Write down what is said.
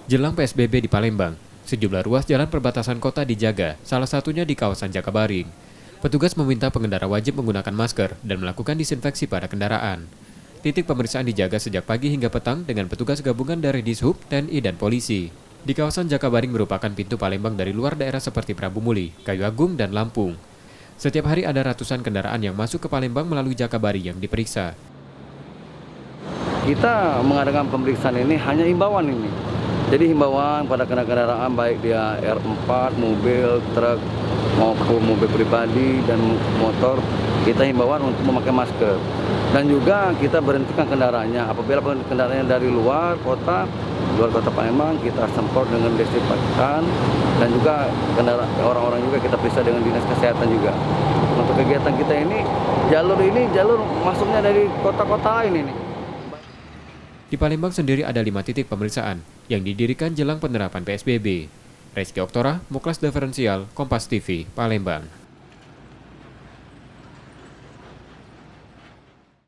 Jelang PSBB di Palembang, sejumlah ruas jalan perbatasan kota dijaga, salah satunya di kawasan Jakabaring. Petugas meminta pengendara wajib menggunakan masker dan melakukan disinfeksi pada kendaraan. Titik pemeriksaan dijaga sejak pagi hingga petang dengan petugas gabungan dari Dishub, TNI, dan polisi. Di kawasan Jakabaring merupakan pintu Palembang dari luar daerah seperti Prabu Muli, Kayu Agung, dan Lampung. Setiap hari ada ratusan kendaraan yang masuk ke Palembang melalui Jakabaring yang diperiksa. Kita mengadakan pemeriksaan ini hanya himbauan ini. Jadi himbauan pada kendaraan baik dia R4, mobil, truk, maupun mobil pribadi dan motor, kita himbauan untuk memakai masker. Dan juga kita berhentikan kendaraannya. Apabila kendaraannya dari luar kota Palembang, kita semprot dengan desinfektan dan juga orang-orang juga kita periksa dengan dinas kesehatan juga. Untuk kegiatan kita ini jalur masuknya dari kota-kota lain ini. Di Palembang sendiri ada 5 titik pemeriksaan yang didirikan jelang penerapan PSBB. Reski Oktora, Muklas Diferensial, Kompas TV, Palembang.